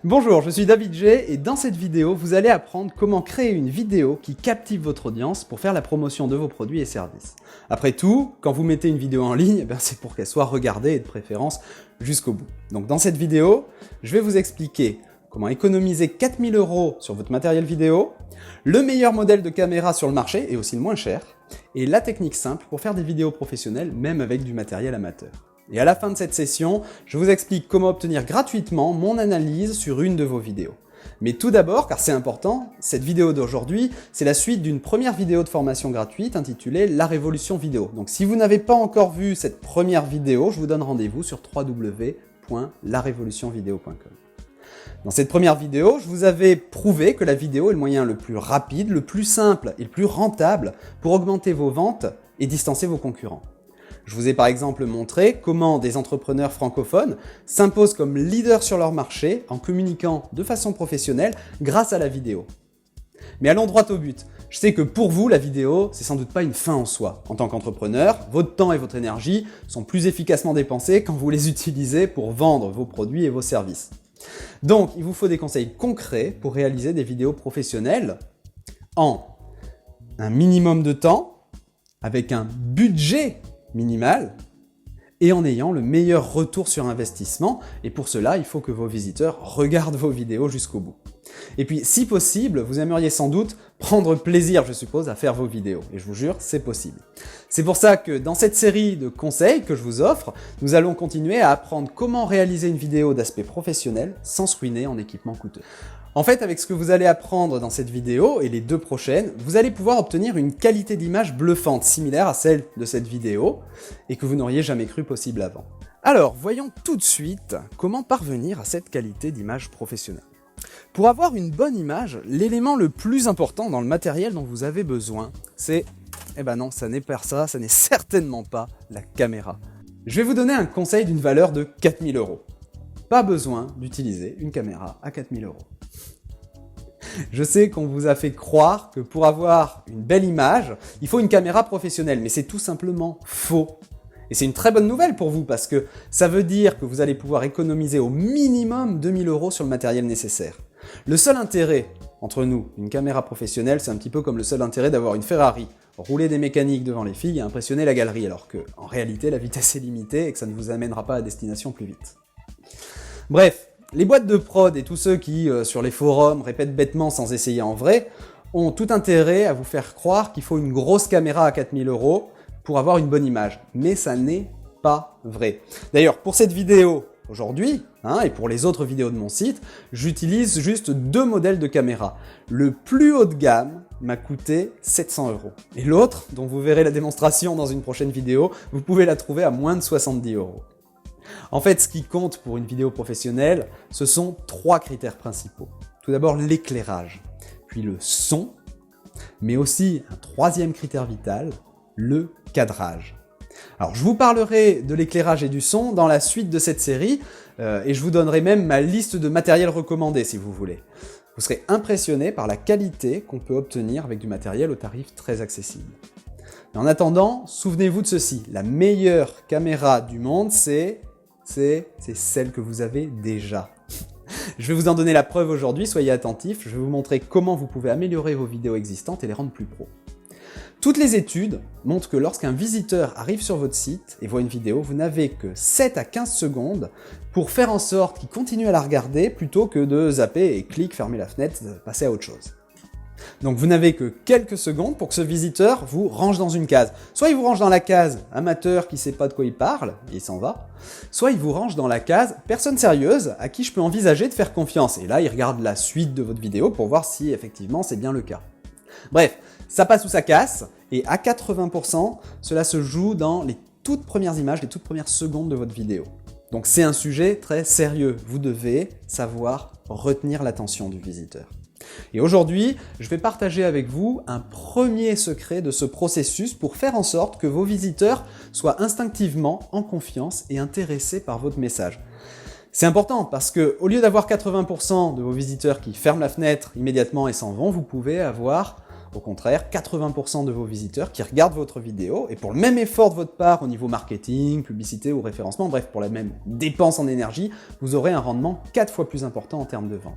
Bonjour, je suis David G et dans cette vidéo, vous allez apprendre comment créer une vidéo qui captive votre audience pour faire la promotion de vos produits et services. Après tout, quand vous mettez une vidéo en ligne, c'est pour qu'elle soit regardée et de préférence jusqu'au bout. Donc dans cette vidéo, je vais vous expliquer comment économiser 4000 € sur votre matériel vidéo, le meilleur modèle de caméra sur le marché et aussi le moins cher, et la technique simple pour faire des vidéos professionnelles même avec du matériel amateur. Et à la fin de cette session, je vous explique comment obtenir gratuitement mon analyse sur une de vos vidéos. Mais tout d'abord, car c'est important, cette vidéo d'aujourd'hui, c'est la suite d'une première vidéo de formation gratuite intitulée La Révolution Vidéo. Donc si vous n'avez pas encore vu cette première vidéo, je vous donne rendez-vous sur www.larevolutionvideo.com. Dans cette première vidéo, je vous avais prouvé que la vidéo est le moyen le plus rapide, le plus simple et le plus rentable pour augmenter vos ventes et distancer vos concurrents. Je vous ai par exemple montré comment des entrepreneurs francophones s'imposent comme leaders sur leur marché en communiquant de façon professionnelle grâce à la vidéo. Mais allons droit au but. Je sais que pour vous, la vidéo, c'est sans doute pas une fin en soi. En tant qu'entrepreneur, votre temps et votre énergie sont plus efficacement dépensés quand vous les utilisez pour vendre vos produits et vos services. Donc, il vous faut des conseils concrets pour réaliser des vidéos professionnelles en un minimum de temps, avec un budget minimal et en ayant le meilleur retour sur investissement. Et pour cela, il faut que vos visiteurs regardent vos vidéos jusqu'au bout. Et puis, si possible, vous aimeriez sans doute prendre plaisir, je suppose, à faire vos vidéos. Et je vous jure, c'est possible. C'est pour ça que dans cette série de conseils que je vous offre, nous allons continuer à apprendre comment réaliser une vidéo d'aspect professionnel sans se ruiner en équipement coûteux. En fait, avec ce que vous allez apprendre dans cette vidéo et les deux prochaines, vous allez pouvoir obtenir une qualité d'image bluffante, similaire à celle de cette vidéo, et que vous n'auriez jamais cru possible avant. Alors, voyons tout de suite comment parvenir à cette qualité d'image professionnelle. Pour avoir une bonne image, l'élément le plus important dans le matériel dont vous avez besoin, c'est... non, ça n'est pas ça, ça n'est certainement pas la caméra. Je vais vous donner un conseil d'une valeur de 4000 €. Pas besoin d'utiliser une caméra à 4000 €. Je sais qu'on vous a fait croire que pour avoir une belle image, il faut une caméra professionnelle, mais c'est tout simplement faux. Et c'est une très bonne nouvelle pour vous parce que ça veut dire que vous allez pouvoir économiser au minimum 2000 € sur le matériel nécessaire. Le seul intérêt entre nous, une caméra professionnelle, c'est un petit peu comme le seul intérêt d'avoir une Ferrari. Rouler des mécaniques devant les filles et impressionner la galerie, alors que, en réalité, la vitesse est limitée et que ça ne vous amènera pas à destination plus vite. Bref, les boîtes de prod et tous ceux qui, sur les forums, répètent bêtement sans essayer en vrai, ont tout intérêt à vous faire croire qu'il faut une grosse caméra à 4000 € pour avoir une bonne image. Mais ça n'est pas vrai. D'ailleurs, pour cette vidéo aujourd'hui, et pour les autres vidéos de mon site, j'utilise juste deux modèles de caméra. Le plus haut de gamme m'a coûté 700 €. Et l'autre, dont vous verrez la démonstration dans une prochaine vidéo, vous pouvez la trouver à moins de 70 €. En fait, ce qui compte pour une vidéo professionnelle, ce sont trois critères principaux. Tout d'abord, l'éclairage, puis le son, mais aussi un troisième critère vital, le cadrage. Alors, je vous parlerai de l'éclairage et du son dans la suite de cette série, et je vous donnerai même ma liste de matériel recommandé si vous voulez. Vous serez impressionné par la qualité qu'on peut obtenir avec du matériel au tarif très accessible. Mais en attendant, souvenez-vous de ceci, la meilleure caméra du monde, c'est celle que vous avez déjà. Je vais vous en donner la preuve aujourd'hui, soyez attentifs, je vais vous montrer comment vous pouvez améliorer vos vidéos existantes et les rendre plus pro. Toutes les études montrent que lorsqu'un visiteur arrive sur votre site et voit une vidéo, vous n'avez que 7 à 15 secondes pour faire en sorte qu'il continue à la regarder plutôt que de zapper et clic, fermer la fenêtre, passer à autre chose. Donc vous n'avez que quelques secondes pour que ce visiteur vous range dans une case. Soit il vous range dans la case amateur qui sait pas de quoi il parle, et il s'en va, soit il vous range dans la case personne sérieuse à qui je peux envisager de faire confiance. Et là, il regarde la suite de votre vidéo pour voir si effectivement c'est bien le cas. Bref, ça passe ou ça casse, et à 80%, cela se joue dans les toutes premières images, les toutes premières secondes de votre vidéo. Donc c'est un sujet très sérieux, vous devez savoir retenir l'attention du visiteur. Et aujourd'hui, je vais partager avec vous un premier secret de ce processus pour faire en sorte que vos visiteurs soient instinctivement en confiance et intéressés par votre message. C'est important parce que, au lieu d'avoir 80% de vos visiteurs qui ferment la fenêtre immédiatement et s'en vont, vous pouvez avoir Au contraire, 80% de vos visiteurs qui regardent votre vidéo, et pour le même effort de votre part au niveau marketing, publicité ou référencement, bref, pour la même dépense en énergie, vous aurez un rendement 4 fois plus important en termes de vente.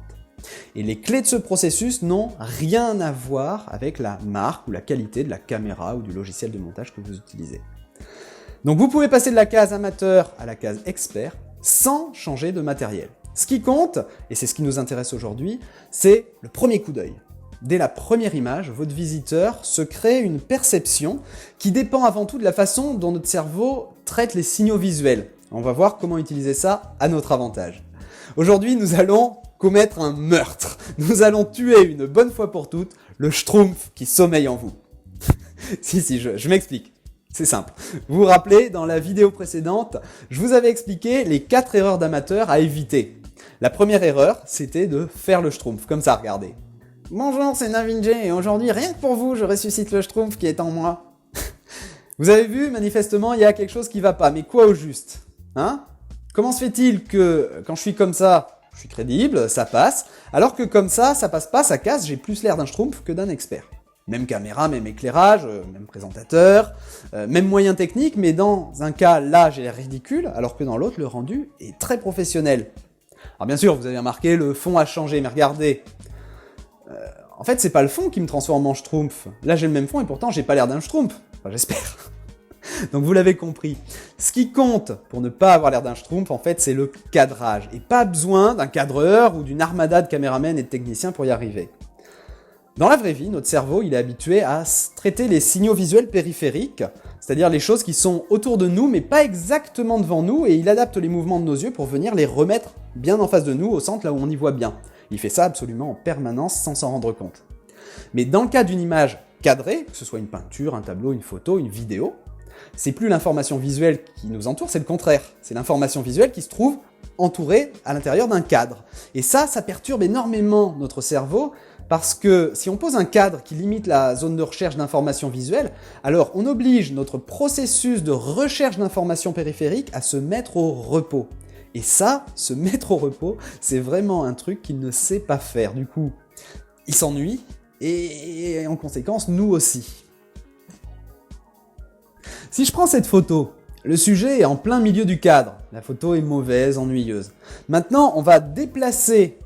Et les clés de ce processus n'ont rien à voir avec la marque ou la qualité de la caméra ou du logiciel de montage que vous utilisez. Donc vous pouvez passer de la case amateur à la case expert sans changer de matériel. Ce qui compte, et c'est ce qui nous intéresse aujourd'hui, c'est le premier coup d'œil. Dès la première image, votre visiteur se crée une perception qui dépend avant tout de la façon dont notre cerveau traite les signaux visuels. On va voir comment utiliser ça à notre avantage. Aujourd'hui, nous allons commettre un meurtre. Nous allons tuer une bonne fois pour toutes le schtroumpf qui sommeille en vous. si, je m'explique. C'est simple. Vous vous rappelez, dans la vidéo précédente, je vous avais expliqué les 4 erreurs d'amateurs à éviter. La première erreur, c'était de faire le schtroumpf, comme ça, regardez. Bonjour, c'est Navin J, et aujourd'hui, rien que pour vous, je ressuscite le schtroumpf qui est en moi. Vous avez vu, manifestement, il y a quelque chose qui va pas, mais quoi au juste? Hein? Comment se fait-il que, quand je suis comme ça, je suis crédible, ça passe, alors que comme ça passe pas, ça casse, j'ai plus l'air d'un schtroumpf que d'un expert. Même caméra, même éclairage, même présentateur, même moyen technique, mais dans un cas, là, j'ai l'air ridicule, alors que dans l'autre, le rendu est très professionnel. Alors bien sûr, vous avez remarqué, le fond a changé, mais regardez. En fait, c'est pas le fond qui me transforme en schtroumpf. Là, j'ai le même fond et pourtant, j'ai pas l'air d'un schtroumpf. Enfin, j'espère. Donc vous l'avez compris. Ce qui compte pour ne pas avoir l'air d'un schtroumpf, en fait, c'est le cadrage. Et pas besoin d'un cadreur ou d'une armada de caméramens et de techniciens pour y arriver. Dans la vraie vie, notre cerveau, il est habitué à traiter les signaux visuels périphériques, c'est-à-dire les choses qui sont autour de nous, mais pas exactement devant nous, et il adapte les mouvements de nos yeux pour venir les remettre bien en face de nous, au centre, là où on y voit bien. Il fait ça absolument en permanence sans s'en rendre compte. Mais dans le cas d'une image cadrée, que ce soit une peinture, un tableau, une photo, une vidéo, c'est plus l'information visuelle qui nous entoure, c'est le contraire. C'est l'information visuelle qui se trouve entourée à l'intérieur d'un cadre. Et ça perturbe énormément notre cerveau, parce que si on pose un cadre qui limite la zone de recherche d'informations visuelles, alors on oblige notre processus de recherche d'informations périphériques à se mettre au repos. Et ça, se mettre au repos, c'est vraiment un truc qu'il ne sait pas faire. Du coup, il s'ennuie, et en conséquence, nous aussi. Si je prends cette photo, le sujet est en plein milieu du cadre. La photo est mauvaise, ennuyeuse. Maintenant, on va déplacer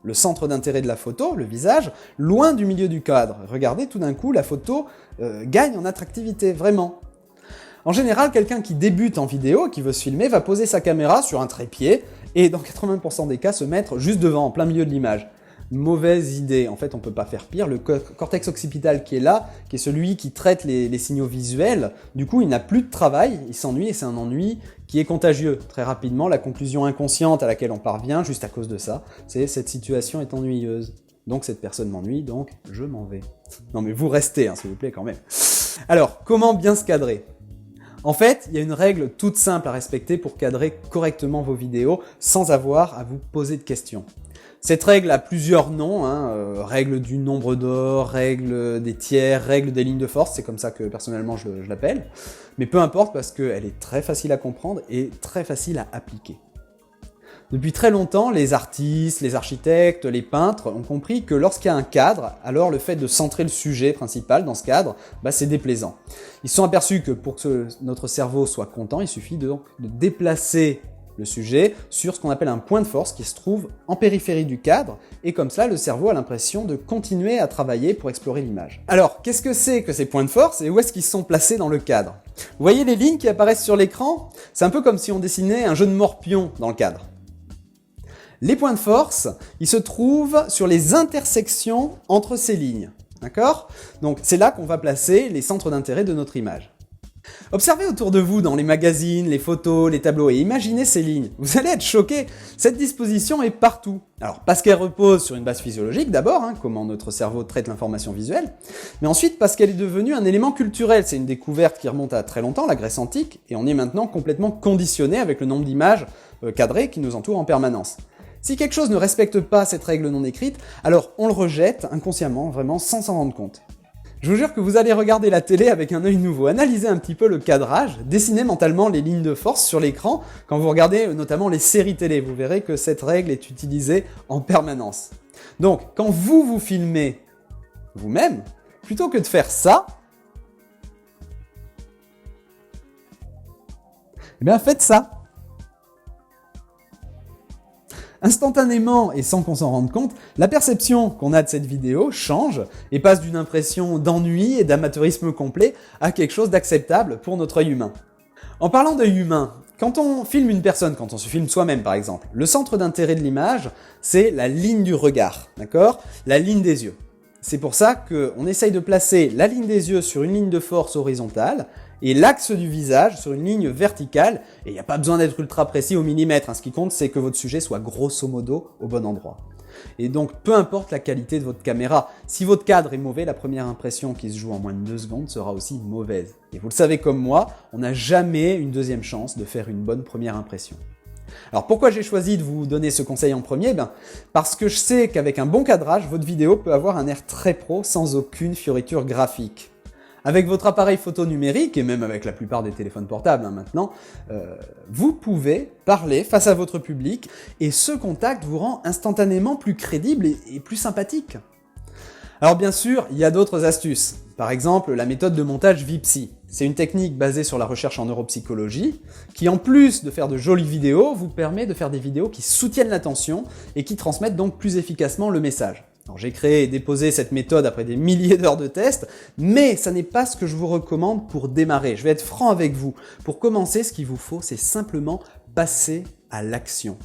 le centre d'intérêt de la photo, le visage, loin du milieu du cadre. Regardez, tout d'un coup, la photo gagne en attractivité, vraiment. En général, quelqu'un qui débute en vidéo, qui veut se filmer, va poser sa caméra sur un trépied et dans 80% des cas se mettre juste devant, en plein milieu de l'image. Mauvaise idée, en fait on peut pas faire pire, le cortex occipital qui est là, qui est celui qui traite les signaux visuels, du coup il n'a plus de travail, il s'ennuie et c'est un ennui qui est contagieux. Très rapidement, la conclusion inconsciente à laquelle on parvient, juste à cause de ça, c'est cette situation est ennuyeuse. Donc cette personne m'ennuie, donc je m'en vais. Non mais vous restez, hein, s'il vous plaît quand même. Alors, comment bien se cadrer ? En fait, il y a une règle toute simple à respecter pour cadrer correctement vos vidéos sans avoir à vous poser de questions. Cette règle a plusieurs noms, règle du nombre d'or, règle des tiers, règle des lignes de force, c'est comme ça que personnellement je l'appelle. Mais peu importe parce qu'elle est très facile à comprendre et très facile à appliquer. Depuis très longtemps, les artistes, les architectes, les peintres ont compris que lorsqu'il y a un cadre, alors le fait de centrer le sujet principal dans ce cadre, c'est déplaisant. Ils se sont aperçus que pour que notre cerveau soit content, il suffit donc de déplacer le sujet sur ce qu'on appelle un point de force qui se trouve en périphérie du cadre, et comme ça, le cerveau a l'impression de continuer à travailler pour explorer l'image. Alors, qu'est-ce que c'est que ces points de force et où est-ce qu'ils sont placés dans le cadre ? Vous voyez les lignes qui apparaissent sur l'écran ? C'est un peu comme si on dessinait un jeu de morpion dans le cadre. Les points de force, ils se trouvent sur les intersections entre ces lignes, d'accord ? Donc c'est là qu'on va placer les centres d'intérêt de notre image. Observez autour de vous dans les magazines, les photos, les tableaux et imaginez ces lignes. Vous allez être choqués, cette disposition est partout. Alors parce qu'elle repose sur une base physiologique d'abord, comment notre cerveau traite l'information visuelle, mais ensuite parce qu'elle est devenue un élément culturel. C'est une découverte qui remonte à très longtemps, la Grèce antique, et on est maintenant complètement conditionné avec le nombre d'images cadrées qui nous entourent en permanence. Si quelque chose ne respecte pas cette règle non écrite, alors on le rejette inconsciemment, vraiment sans s'en rendre compte. Je vous jure que vous allez regarder la télé avec un œil nouveau, analysez un petit peu le cadrage, dessinez mentalement les lignes de force sur l'écran quand vous regardez notamment les séries télé, vous verrez que cette règle est utilisée en permanence. Donc, quand vous filmez vous-même, plutôt que de faire ça, eh bien faites ça. Instantanément et sans qu'on s'en rende compte, la perception qu'on a de cette vidéo change et passe d'une impression d'ennui et d'amateurisme complet à quelque chose d'acceptable pour notre œil humain. En parlant d'œil humain, quand on filme une personne, quand on se filme soi-même par exemple, le centre d'intérêt de l'image, c'est la ligne du regard, d'accord ? La ligne des yeux. C'est pour ça qu'on essaye de placer la ligne des yeux sur une ligne de force horizontale et l'axe du visage sur une ligne verticale, et il n'y a pas besoin d'être ultra précis au millimètre, ce qui compte c'est que votre sujet soit grosso modo au bon endroit. Et donc peu importe la qualité de votre caméra, si votre cadre est mauvais, la première impression qui se joue en moins de 2 secondes sera aussi mauvaise. Et vous le savez comme moi, on n'a jamais une deuxième chance de faire une bonne première impression. Alors pourquoi j'ai choisi de vous donner ce conseil en premier ? Parce que je sais qu'avec un bon cadrage, votre vidéo peut avoir un air très pro sans aucune fioriture graphique. Avec votre appareil photo numérique, et même avec la plupart des téléphones portables maintenant, vous pouvez parler face à votre public, et ce contact vous rend instantanément plus crédible et plus sympathique. Alors bien sûr, il y a d'autres astuces. Par exemple, la méthode de montage Vipsy. C'est une technique basée sur la recherche en neuropsychologie, qui en plus de faire de jolies vidéos, vous permet de faire des vidéos qui soutiennent l'attention et qui transmettent donc plus efficacement le message. Alors j'ai créé et déposé cette méthode après des milliers d'heures de tests, mais ça n'est pas ce que je vous recommande pour démarrer. Je vais être franc avec vous. Pour commencer, ce qu'il vous faut, c'est simplement passer à l'action.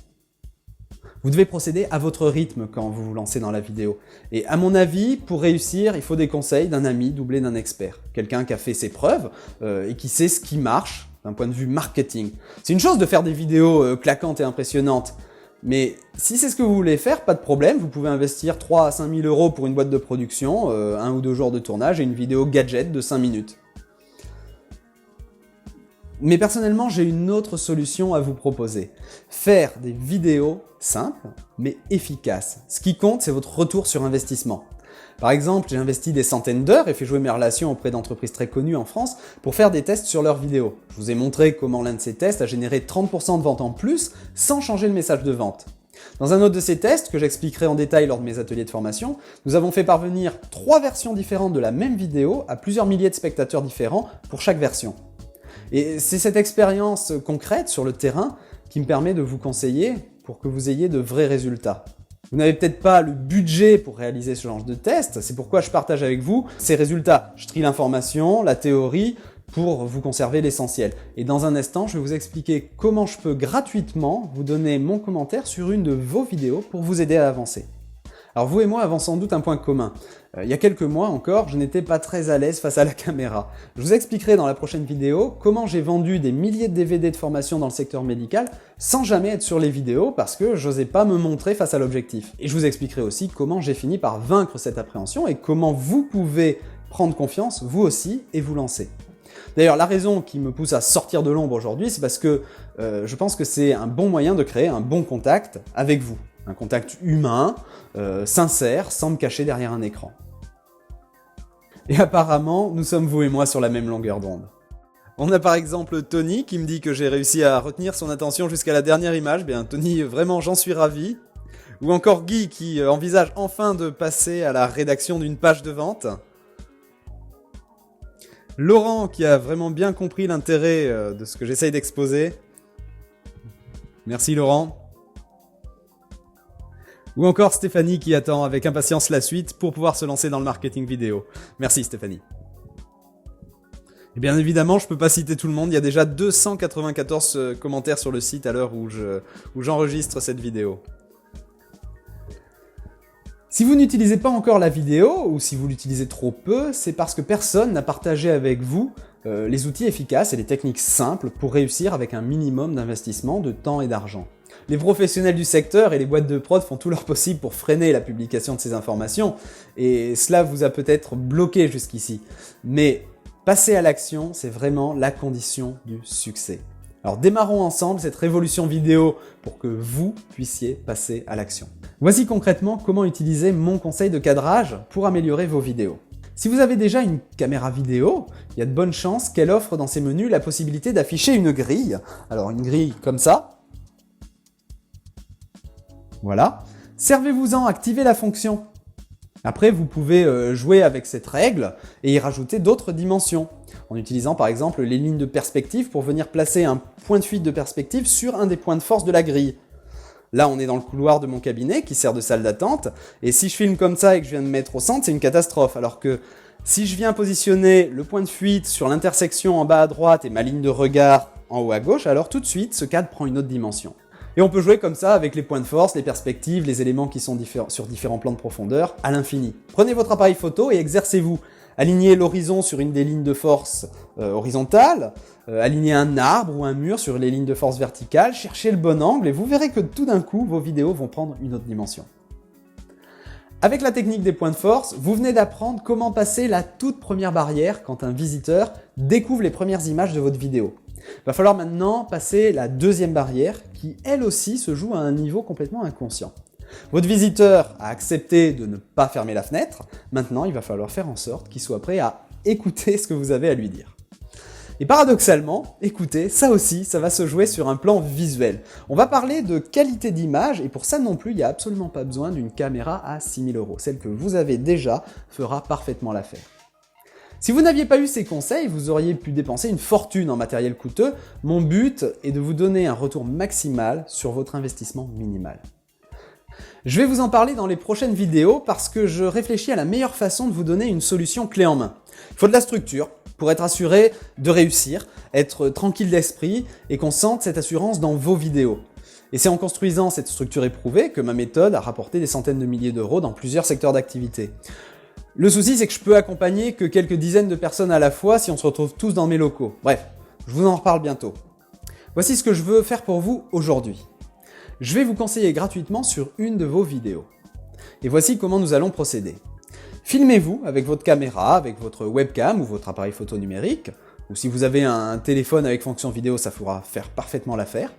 Vous devez procéder à votre rythme quand vous vous lancez dans la vidéo. Et à mon avis, pour réussir, il faut des conseils d'un ami doublé d'un expert. Quelqu'un qui a fait ses preuves et qui sait ce qui marche d'un point de vue marketing. C'est une chose de faire des vidéos claquantes et impressionnantes, mais si c'est ce que vous voulez faire, pas de problème, vous pouvez investir 3 à 5 000 euros pour une boîte de production, 1 ou 2 jours de tournage et une vidéo gadget de 5 minutes. Mais personnellement, j'ai une autre solution à vous proposer. Faire des vidéos simples, mais efficaces. Ce qui compte, c'est votre retour sur investissement. Par exemple, j'ai investi des centaines d'heures et fait jouer mes relations auprès d'entreprises très connues en France pour faire des tests sur leurs vidéos. Je vous ai montré comment l'un de ces tests a généré 30% de ventes en plus sans changer le message de vente. Dans un autre de ces tests, que j'expliquerai en détail lors de mes ateliers de formation, nous avons fait parvenir 3 versions différentes de la même vidéo à plusieurs milliers de spectateurs différents pour chaque version. Et c'est cette expérience concrète sur le terrain qui me permet de vous conseiller pour que vous ayez de vrais résultats. Vous n'avez peut-être pas le budget pour réaliser ce genre de test, c'est pourquoi je partage avec vous ces résultats. Je trie l'information, la théorie, pour vous conserver l'essentiel. Et dans un instant, je vais vous expliquer comment je peux gratuitement vous donner mon commentaire sur une de vos vidéos pour vous aider à avancer. Alors vous et moi avons sans doute un point commun. Il y a quelques mois encore, je n'étais pas très à l'aise face à la caméra. Je vous expliquerai dans la prochaine vidéo comment j'ai vendu des milliers de DVD de formation dans le secteur médical sans jamais être sur les vidéos parce que j'osais pas me montrer face à l'objectif. Et je vous expliquerai aussi comment j'ai fini par vaincre cette appréhension et comment vous pouvez prendre confiance, vous aussi, et vous lancer. D'ailleurs, la raison qui me pousse à sortir de l'ombre aujourd'hui, c'est parce que je pense que c'est un bon moyen de créer un bon contact avec vous. Un contact humain, sincère, sans me cacher derrière un écran. Et apparemment, nous sommes vous et moi sur la même longueur d'onde. On a par exemple Tony qui me dit que j'ai réussi à retenir son attention jusqu'à la dernière image. Bien Tony, vraiment j'en suis ravi. Ou encore Guy qui envisage enfin de passer à la rédaction d'une page de vente. Laurent qui a vraiment bien compris l'intérêt de ce que j'essaye d'exposer. Merci Laurent. Ou encore Stéphanie qui attend avec impatience la suite pour pouvoir se lancer dans le marketing vidéo. Merci Stéphanie. Et bien évidemment, je peux pas citer tout le monde, il y a déjà 294 commentaires sur le site à l'heure où j'enregistre cette vidéo. Si vous n'utilisez pas encore la vidéo, ou si vous l'utilisez trop peu, c'est parce que personne n'a partagé avec vous les outils efficaces et les techniques simples pour réussir avec un minimum d'investissement de temps et d'argent. Les professionnels du secteur et les boîtes de prod font tout leur possible pour freiner la publication de ces informations, et cela vous a peut-être bloqué jusqu'ici. Mais passer à l'action, c'est vraiment la condition du succès. Alors démarrons ensemble cette révolution vidéo pour que vous puissiez passer à l'action. Voici concrètement comment utiliser mon conseil de cadrage pour améliorer vos vidéos. Si vous avez déjà une caméra vidéo, il y a de bonnes chances qu'elle offre dans ses menus la possibilité d'afficher une grille. Alors une grille comme ça. Voilà. Servez-vous-en, activez la fonction. Après, vous pouvez jouer avec cette règle et y rajouter d'autres dimensions, en utilisant par exemple les lignes de perspective pour venir placer un point de fuite de perspective sur un des points de force de la grille. Là, on est dans le couloir de mon cabinet qui sert de salle d'attente, et si je filme comme ça et que je viens de mettre au centre, c'est une catastrophe, alors que si je viens positionner le point de fuite sur l'intersection en bas à droite et ma ligne de regard en haut à gauche, alors tout de suite, ce cadre prend une autre dimension. Et on peut jouer comme ça avec les points de force, les perspectives, les éléments qui sont sur différents plans de profondeur, à l'infini. Prenez votre appareil photo et exercez-vous. Alignez l'horizon sur une des lignes de force horizontales, alignez un arbre ou un mur sur les lignes de force verticales, cherchez le bon angle et vous verrez que tout d'un coup, vos vidéos vont prendre une autre dimension. Avec la technique des points de force, vous venez d'apprendre comment passer la toute première barrière quand un visiteur découvre les premières images de votre vidéo. Il va falloir maintenant passer la deuxième barrière qui, elle aussi, se joue à un niveau complètement inconscient. Votre visiteur a accepté de ne pas fermer la fenêtre, maintenant il va falloir faire en sorte qu'il soit prêt à écouter ce que vous avez à lui dire. Et paradoxalement, écoutez, ça aussi, ça va se jouer sur un plan visuel. On va parler de qualité d'image, et pour ça non plus, il n'y a absolument pas besoin d'une caméra à 6 000 €. Celle que vous avez déjà fera parfaitement l'affaire. Si vous n'aviez pas eu ces conseils, vous auriez pu dépenser une fortune en matériel coûteux. Mon but est de vous donner un retour maximal sur votre investissement minimal. Je vais vous en parler dans les prochaines vidéos parce que je réfléchis à la meilleure façon de vous donner une solution clé en main. Il faut de la structure pour être assuré de réussir, être tranquille d'esprit et qu'on sente cette assurance dans vos vidéos. Et c'est en construisant cette structure éprouvée que ma méthode a rapporté des centaines de milliers d'euros dans plusieurs secteurs d'activité. Le souci, c'est que je peux accompagner que quelques dizaines de personnes à la fois si on se retrouve tous dans mes locaux. Bref, je vous en reparle bientôt. Voici ce que je veux faire pour vous aujourd'hui. Je vais vous conseiller gratuitement sur une de vos vidéos. Et voici comment nous allons procéder. Filmez-vous avec votre caméra, avec votre webcam ou votre appareil photo numérique, ou si vous avez un téléphone avec fonction vidéo, ça pourra faire parfaitement l'affaire.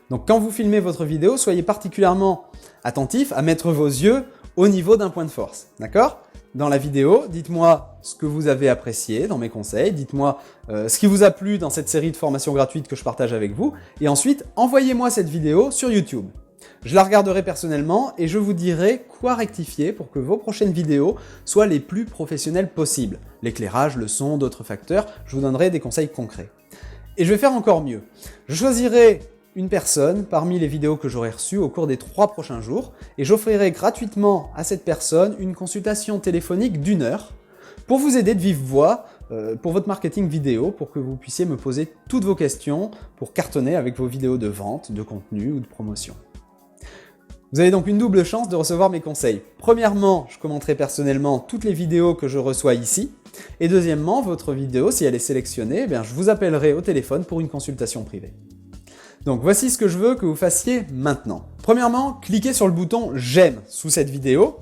Donc quand vous filmez votre vidéo, soyez particulièrement attentif à mettre vos yeux au niveau d'un point de force, d'accord ? Dans la vidéo, dites-moi ce que vous avez apprécié dans mes conseils, dites-moi ce qui vous a plu dans cette série de formations gratuites que je partage avec vous, et ensuite, envoyez-moi cette vidéo sur YouTube. Je la regarderai personnellement et je vous dirai quoi rectifier pour que vos prochaines vidéos soient les plus professionnelles possibles. L'éclairage, le son, d'autres facteurs, je vous donnerai des conseils concrets. Et je vais faire encore mieux. Je choisirai une personne parmi les vidéos que j'aurai reçues au cours des 3 prochains jours et j'offrirai gratuitement à cette personne une consultation téléphonique d'1 heure pour vous aider de vive voix pour votre marketing vidéo, pour que vous puissiez me poser toutes vos questions pour cartonner avec vos vidéos de vente, de contenu ou de promotion. Vous avez donc une double chance de recevoir mes conseils. Premièrement, je commenterai personnellement toutes les vidéos que je reçois ici. Et deuxièmement, votre vidéo, si elle est sélectionnée, eh bien, je vous appellerai au téléphone pour une consultation privée. Donc voici ce que je veux que vous fassiez maintenant. Premièrement, cliquez sur le bouton « J'aime » sous cette vidéo,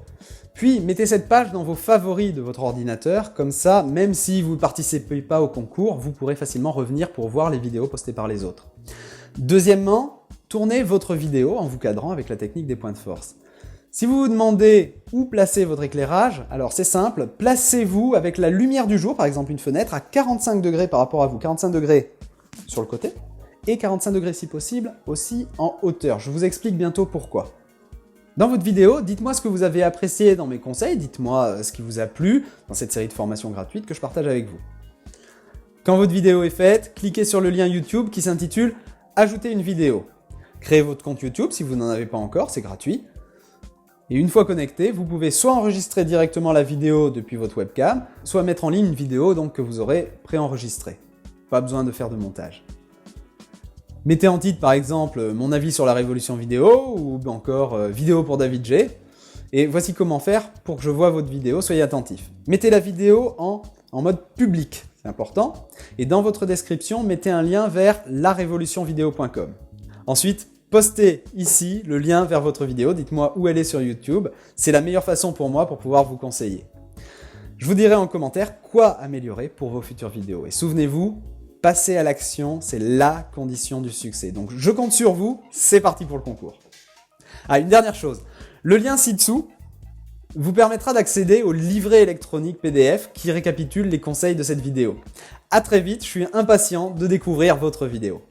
puis mettez cette page dans vos favoris de votre ordinateur, comme ça, même si vous ne participez pas au concours, vous pourrez facilement revenir pour voir les vidéos postées par les autres. Deuxièmement, tournez votre vidéo en vous cadrant avec la technique des points de force. Si vous vous demandez où placer votre éclairage, alors c'est simple, placez-vous avec la lumière du jour, par exemple une fenêtre, à 45 degrés par rapport à vous, 45 degrés sur le côté, et 45 degrés si possible aussi en hauteur. Je vous explique bientôt pourquoi. Dans votre vidéo, dites-moi ce que vous avez apprécié dans mes conseils, dites-moi ce qui vous a plu dans cette série de formations gratuites que je partage avec vous. Quand votre vidéo est faite, cliquez sur le lien YouTube qui s'intitule « Ajouter une vidéo ». Créez votre compte YouTube si vous n'en avez pas encore, c'est gratuit. Et une fois connecté, vous pouvez soit enregistrer directement la vidéo depuis votre webcam, soit mettre en ligne une vidéo donc que vous aurez préenregistrée. Pas besoin de faire de montage. Mettez en titre par exemple mon avis sur la révolution vidéo ou encore vidéo pour David G. Et voici comment faire pour que je vois votre vidéo, soyez attentifs. Mettez la vidéo en mode public, c'est important. Et dans votre description, mettez un lien vers larevolutionvideo.com. Ensuite, postez ici le lien vers votre vidéo, dites-moi où elle est sur YouTube. C'est la meilleure façon pour moi pour pouvoir vous conseiller. Je vous dirai en commentaire quoi améliorer pour vos futures vidéos. Et souvenez-vous, passer à l'action, c'est la condition du succès. Donc je compte sur vous, c'est parti pour le concours. Ah, une dernière chose, le lien ci-dessous vous permettra d'accéder au livret électronique PDF qui récapitule les conseils de cette vidéo. À très vite, je suis impatient de découvrir votre vidéo.